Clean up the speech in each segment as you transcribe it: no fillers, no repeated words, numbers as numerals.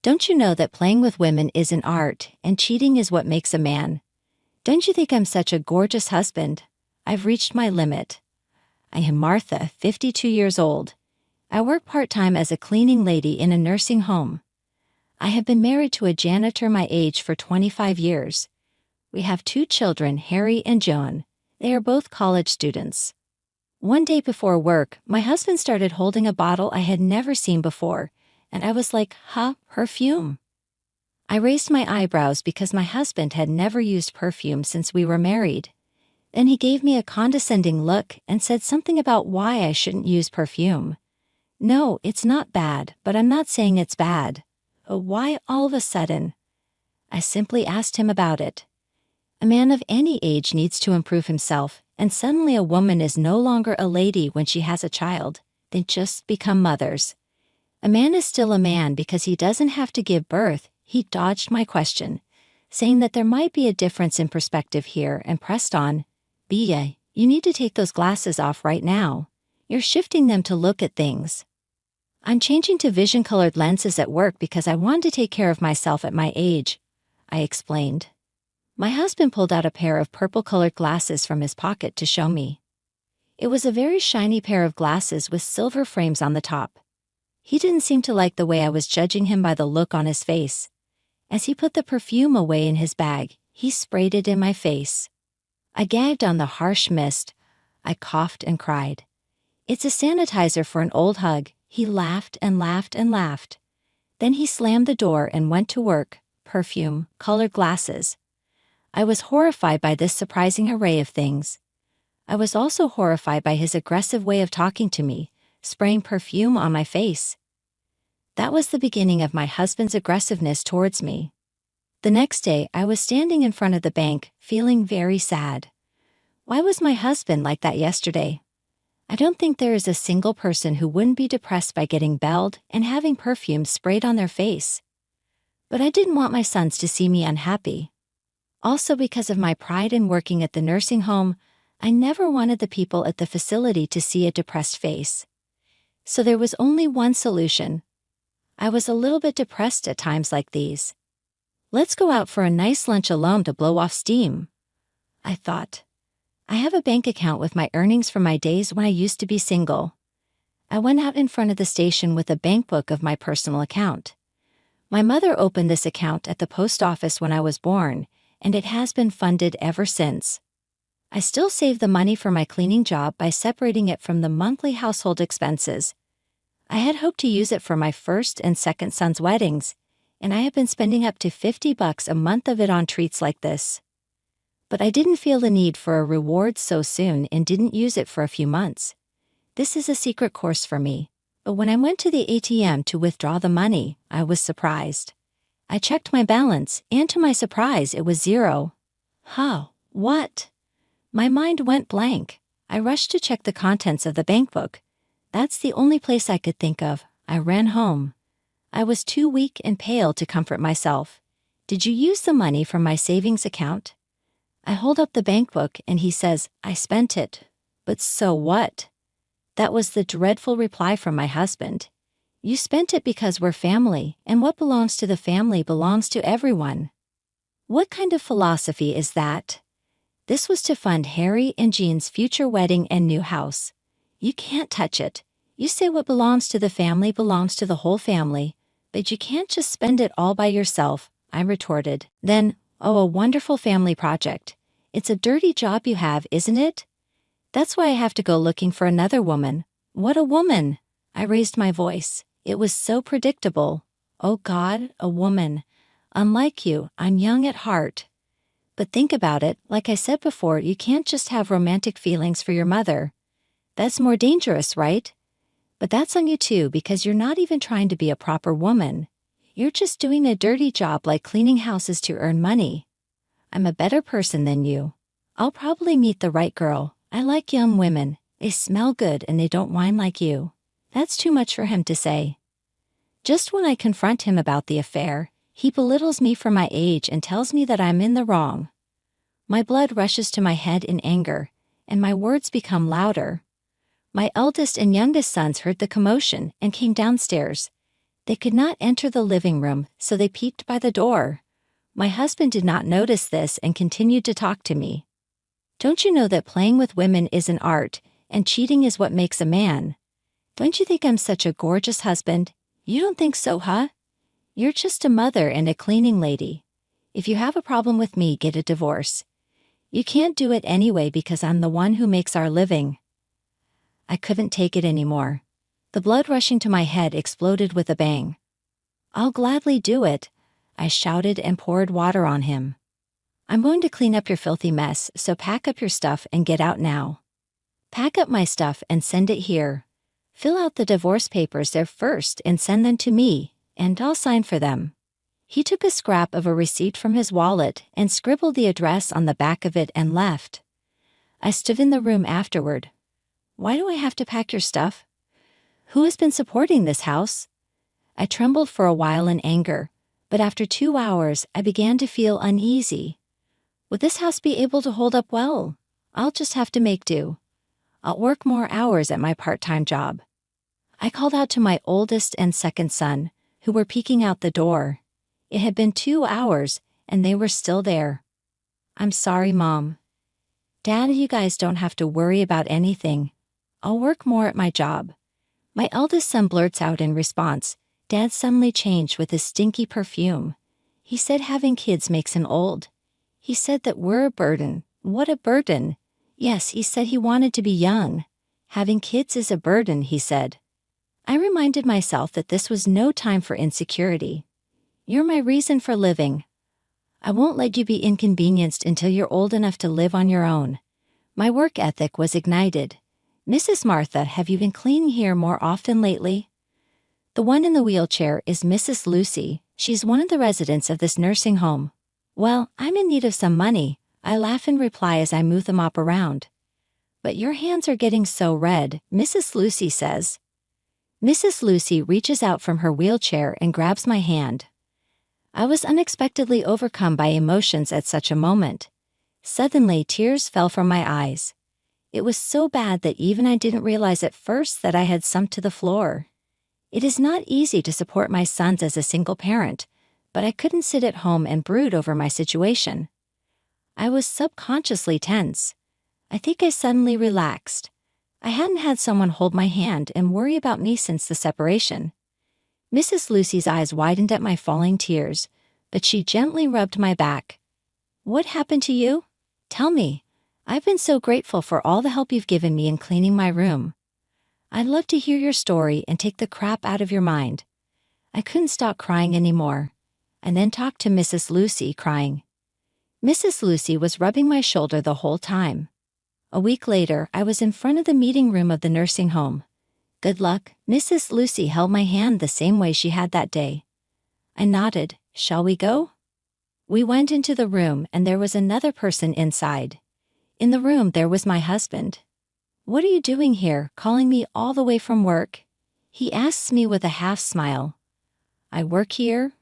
Don't you know that playing with women is an art, and cheating is what makes a man? Don't you think I'm such a gorgeous husband? I've reached my limit. I am Martha, 52 years old. I work part-time as a cleaning lady in a nursing home. I have been married to a janitor my age for 25 years. We have 2 children, Harry and Joan. They are both college students. One day before work, my husband started holding a bottle I had never seen before, and I was like, huh, perfume? I raised my eyebrows because my husband had never used perfume since we were married. Then he gave me a condescending look and said something about why I shouldn't use perfume. No, it's not bad, but I'm not saying it's bad. Why all of a sudden? I simply asked him about it. A man of any age needs to improve himself, and suddenly a woman is no longer a lady when she has a child. They just become mothers. A man is still a man because he doesn't have to give birth. He dodged my question, saying that there might be a difference in perspective here, and pressed on. Bia, you need to take those glasses off right now. You're shifting them to look at things. I'm changing to vision-colored lenses at work because I want to take care of myself at my age, I explained. My husband pulled out a pair of purple-colored glasses from his pocket to show me. It was a very shiny pair of glasses with silver frames on the top. He didn't seem to like the way I was judging him by the look on his face. As he put the perfume away in his bag, he sprayed it in my face. I gagged on the harsh mist. I coughed and cried. It's a sanitizer for an old hug. He laughed and laughed and laughed. Then he slammed the door and went to work. Perfume, colored glasses. I was horrified by this surprising array of things. I was also horrified by his aggressive way of talking to me, spraying perfume on my face. That was the beginning of my husband's aggressiveness towards me. The next day, I was standing in front of the bank, feeling very sad. Why was my husband like that yesterday? I don't think there is a single person who wouldn't be depressed by getting belled and having perfume sprayed on their face. But I didn't want my sons to see me unhappy. Also, because of my pride in working at the nursing home, I never wanted the people at the facility to see a depressed face. So there was only one solution. I was a little bit depressed at times like these. Let's go out for a nice lunch alone to blow off steam, I thought. I have a bank account with my earnings from my days when I used to be single. I went out in front of the station with a bank book of my personal account. My mother opened this account at the post office when I was born, and it has been funded ever since. I still save the money for my cleaning job by separating it from the monthly household expenses. I had hoped to use it for my first and second son's weddings, and I have been spending up to $50 a month of it on treats like this. But I didn't feel the need for a reward so soon and didn't use it for a few months. This is a secret course for me, but when I went to the ATM to withdraw the money, I was surprised. I checked my balance, and to my surprise, it was zero. How? What? My mind went blank. I rushed to check the contents of the bank book. That's the only place I could think of. I ran home. I was too weak and pale to comfort myself. Did you use the money from my savings account? I hold up the bank book and he says, I spent it. But so what? That was the dreadful reply from my husband. You spent it because we're family, and what belongs to the family belongs to everyone. What kind of philosophy is that? This was to fund Harry and Jean's future wedding and new house. You can't touch it. You say what belongs to the family belongs to the whole family, but you can't just spend it all by yourself, I retorted. Then, oh, a wonderful family project. It's a dirty job you have, isn't it? That's why I have to go looking for another woman. What a woman! I raised my voice. It was so predictable. Oh God, a woman. Unlike you, I'm young at heart. But think about it, like I said before, you can't just have romantic feelings for your mother. That's more dangerous, right? But that's on you too, because you're not even trying to be a proper woman. You're just doing a dirty job like cleaning houses to earn money. I'm a better person than you. I'll probably meet the right girl. I like young women. They smell good and they don't whine like you. That's too much for him to say. Just when I confront him about the affair, he belittles me for my age and tells me that I'm in the wrong. My blood rushes to my head in anger, and my words become louder. My eldest and youngest sons heard the commotion and came downstairs. They could not enter the living room, so they peeked by the door. My husband did not notice this and continued to talk to me. Don't you know that playing with women is an art, and cheating is what makes a man? Don't you think I'm such a gorgeous husband? You don't think so, huh? You're just a mother and a cleaning lady. If you have a problem with me, get a divorce. You can't do it anyway because I'm the one who makes our living. I couldn't take it anymore. The blood rushing to my head exploded with a bang. I'll gladly do it, I shouted and poured water on him. I'm going to clean up your filthy mess, so pack up your stuff and get out now. Pack up my stuff and send it here. Fill out the divorce papers there first and send them to me, and I'll sign for them. He took a scrap of a receipt from his wallet and scribbled the address on the back of it and left. I stood in the room afterward. Why do I have to pack your stuff? Who has been supporting this house? I trembled for a while in anger, but after 2 hours I began to feel uneasy. Would this house be able to hold up well? I'll just have to make do. I'll work more hours at my part-time job. I called out to my oldest and second son, who were peeking out the door. It had been 2 hours, and they were still there. I'm sorry, Mom. Dad, you guys don't have to worry about anything. I'll work more at my job. My eldest son blurts out in response. Dad suddenly changed with his stinky perfume. He said having kids makes him old. He said that we're a burden. What a burden. Yes, he said he wanted to be young. Having kids is a burden, he said. I reminded myself that this was no time for insecurity. You're my reason for living. I won't let you be inconvenienced until you're old enough to live on your own. My work ethic was ignited. Mrs. Martha, have you been cleaning here more often lately? The one in the wheelchair is Mrs. Lucy. She's one of the residents of this nursing home. Well, I'm in need of some money, I laugh in reply as I move the mop around. But your hands are getting so red, Mrs. Lucy says. Mrs. Lucy reaches out from her wheelchair and grabs my hand. I was unexpectedly overcome by emotions at such a moment. Suddenly, tears fell from my eyes. It was so bad that even I didn't realize at first that I had sunk to the floor. It is not easy to support my sons as a single parent, but I couldn't sit at home and brood over my situation. I was subconsciously tense. I think I suddenly relaxed. I hadn't had someone hold my hand and worry about me since the separation. Mrs. Lucy's eyes widened at my falling tears, but she gently rubbed my back. What happened to you? Tell me. I've been so grateful for all the help you've given me in cleaning my room. I'd love to hear your story and take the crap out of your mind. I couldn't stop crying anymore. And then talked to Mrs. Lucy, crying. Mrs. Lucy was rubbing my shoulder the whole time. A week later, I was in front of the meeting room of the nursing home. Good luck. Mrs. Lucy held my hand the same way she had that day. I nodded. Shall we go? We went into the room and there was another person inside. In the room there was my husband. What are you doing here, calling me all the way from work? He asks me with a half smile. I work here?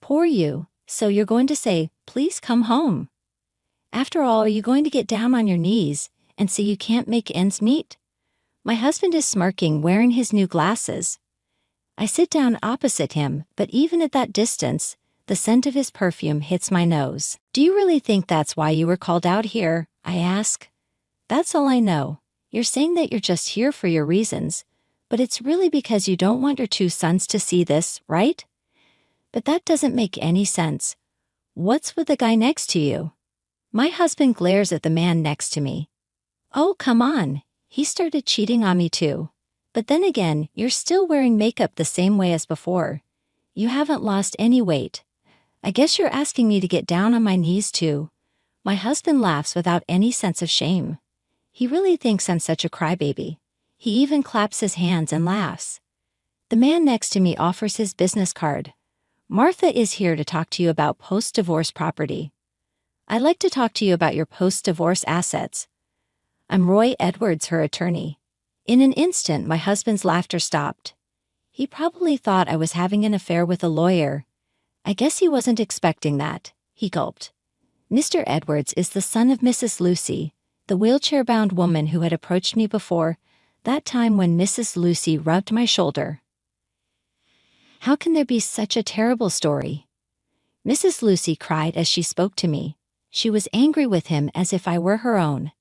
Poor you, so you're going to say, please come home. After all, are you going to get down on your knees and say you can't make ends meet? My husband is smirking, wearing his new glasses. I sit down opposite him, but even at that distance, the scent of his perfume hits my nose. Do you really think that's why you were called out here? I ask. That's all I know. You're saying that you're just here for your reasons, but it's really because you don't want your 2 sons to see this, right? But that doesn't make any sense. What's with the guy next to you? My husband glares at the man next to me. Oh, come on. He started cheating on me too. But then again, you're still wearing makeup the same way as before. You haven't lost any weight. I guess you're asking me to get down on my knees too. My husband laughs without any sense of shame. He really thinks I'm such a crybaby. He even claps his hands and laughs. The man next to me offers his business card. Martha is here to talk to you about post-divorce property. I'd like to talk to you about your post-divorce assets. I'm Roy Edwards, her attorney. In an instant, my husband's laughter stopped. He probably thought I was having an affair with a lawyer. I guess he wasn't expecting that. He gulped. Mr. Edwards is the son of Mrs. Lucy, the wheelchair-bound woman who had approached me before, that time when Mrs. Lucy rubbed my shoulder. How can there be such a terrible story? Mrs. Lucy cried as she spoke to me. She was angry with him as if I were her own.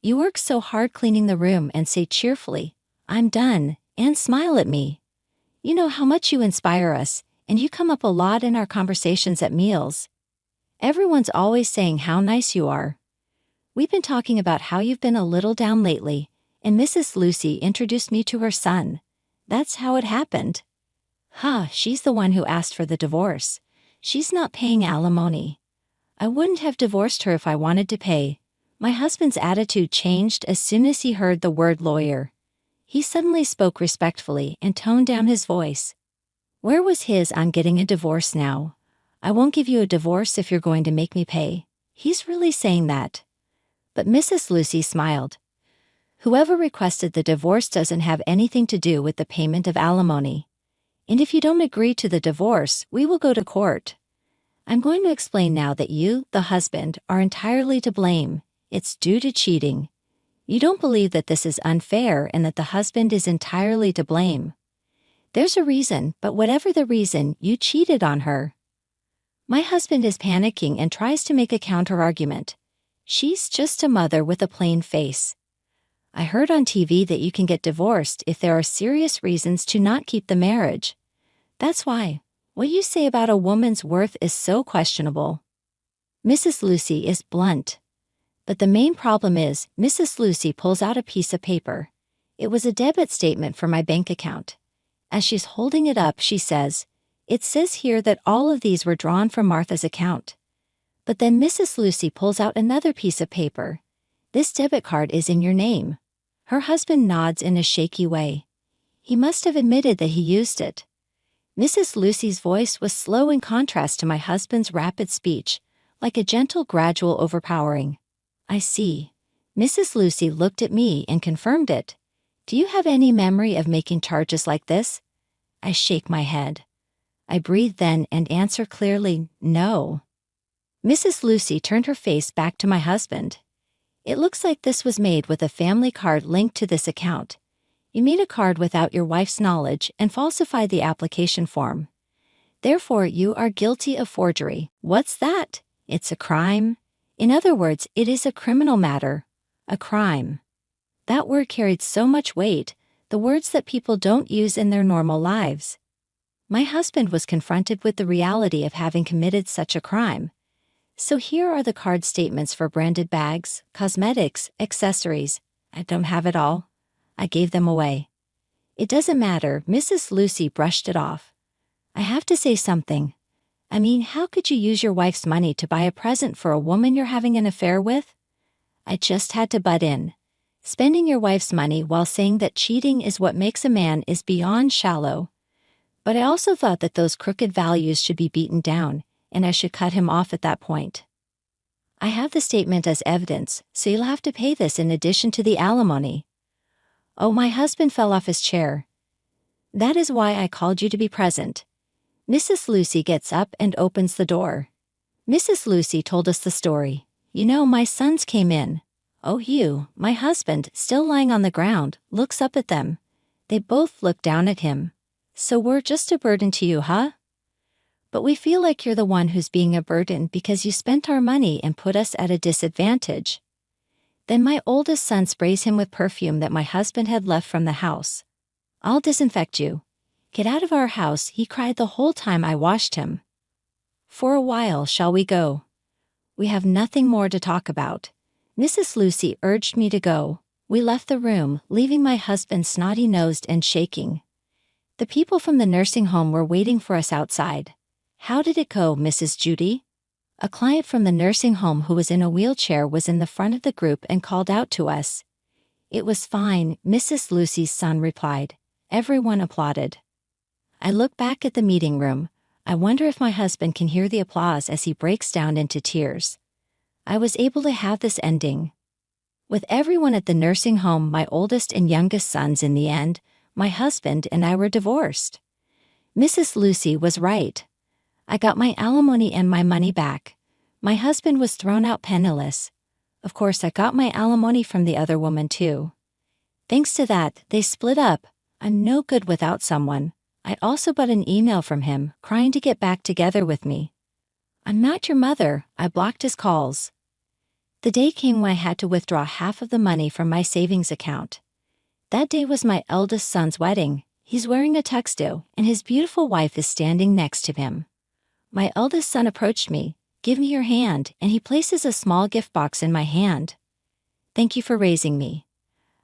You work so hard cleaning the room and say cheerfully, "I'm done," and smile at me. You know how much you inspire us, and you come up a lot in our conversations at meals. Everyone's always saying how nice you are. We've been talking about how you've been a little down lately, and Mrs. Lucy introduced me to her son. That's how it happened. She's the one who asked for the divorce. She's not paying alimony. I wouldn't have divorced her if I wanted to pay. My husband's attitude changed as soon as he heard the word lawyer. He suddenly spoke respectfully and toned down his voice. Where was his on getting a divorce now? I won't give you a divorce if you're going to make me pay. He's really saying that. But Mrs. Lucy smiled. Whoever requested the divorce doesn't have anything to do with the payment of alimony. And if you don't agree to the divorce, we will go to court. I'm going to explain now that you, the husband, are entirely to blame. It's due to cheating. You don't believe that this is unfair and that the husband is entirely to blame. There's a reason, but whatever the reason, you cheated on her. My husband is panicking and tries to make a counter-argument. She's just a mother with a plain face. I heard on TV that you can get divorced if there are serious reasons to not keep the marriage. That's why. What you say about a woman's worth is so questionable. Mrs. Lucy is blunt. But the main problem is, Mrs. Lucy pulls out a piece of paper. It was a debit statement for my bank account. As she's holding it up, she says, "It says here that all of these were drawn from Martha's account." But then Mrs. Lucy pulls out another piece of paper. "This debit card is in your name." Her husband nods in a shaky way. He must have admitted that he used it. Mrs. Lucy's voice was slow in contrast to my husband's rapid speech, like a gentle, gradual overpowering. I see. Mrs. Lucy looked at me and confirmed it. Do you have any memory of making charges like this? I shake my head. I breathe then and answer clearly, no. Mrs. Lucy turned her face back to my husband. It looks like this was made with a family card linked to this account. You made a card without your wife's knowledge and falsified the application form. Therefore, you are guilty of forgery. What's that? It's a crime. In other words, it is a criminal matter. A crime. That word carried so much weight, the words that people don't use in their normal lives. My husband was confronted with the reality of having committed such a crime. So here are the card statements for branded bags, cosmetics, accessories. I don't have it all. I gave them away. It doesn't matter, Mrs. Lucy brushed it off. I have to say something. I mean, how could you use your wife's money to buy a present for a woman you're having an affair with? I just had to butt in. Spending your wife's money while saying that cheating is what makes a man is beyond shallow. But I also thought that those crooked values should be beaten down, and I should cut him off at that point. I have the statement as evidence, so you'll have to pay this in addition to the alimony. Oh, my husband fell off his chair. That is why I called you to be present. Mrs. Lucy gets up and opens the door. Mrs. Lucy told us the story. You know, my sons came in. Oh, Hugh, my husband, still lying on the ground, looks up at them. They both look down at him. So we're just a burden to you, huh? But we feel like you're the one who's being a burden because you spent our money and put us at a disadvantage. Then my oldest son sprays him with perfume that my husband had left from the house. I'll disinfect you. Get out of our house, he cried the whole time I washed him. For a while, shall we go? We have nothing more to talk about. Mrs. Lucy urged me to go. We left the room, leaving my husband snotty-nosed and shaking. The people from the nursing home were waiting for us outside. How did it go, Mrs. Judy? A client from the nursing home who was in a wheelchair was in the front of the group and called out to us. It was fine, Mrs. Lucy's son replied. Everyone applauded. I look back at the meeting room. I wonder if my husband can hear the applause as he breaks down into tears. I was able to have this ending. With everyone at the nursing home, my oldest and youngest sons in the end, my husband and I were divorced. Mrs. Lucy was right. I got my alimony and my money back. My husband was thrown out penniless. Of course, I got my alimony from the other woman too. Thanks to that, they split up. I'm no good without someone. I also got an email from him, crying to get back together with me. I'm not your mother, I blocked his calls. The day came when I had to withdraw half of the money from my savings account. That day was my eldest son's wedding. He's wearing a tuxedo, and his beautiful wife is standing next to him. My eldest son approached me. Give me your hand, and he places a small gift box in my hand. Thank you for raising me.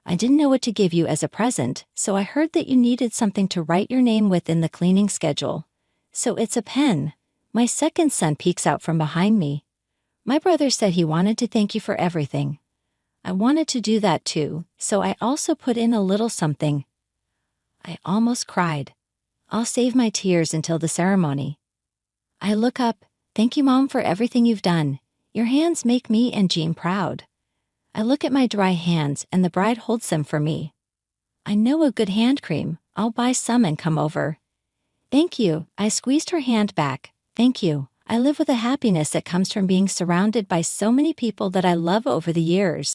I didn't know what to give you as a present, so I heard that you needed something to write your name with in the cleaning schedule. So it's a pen. My second son peeks out from behind me. My brother said he wanted to thank you for everything. I wanted to do that too, so I also put in a little something. I almost cried. I'll save my tears until the ceremony. I look up. Thank you, Mom, for everything you've done. Your hands make me and Jean proud. I look at my dry hands and the bride holds them for me. I know a good hand cream. I'll buy some and come over. Thank you. I squeezed her hand back. Thank you. I live with a happiness that comes from being surrounded by so many people that I love over the years.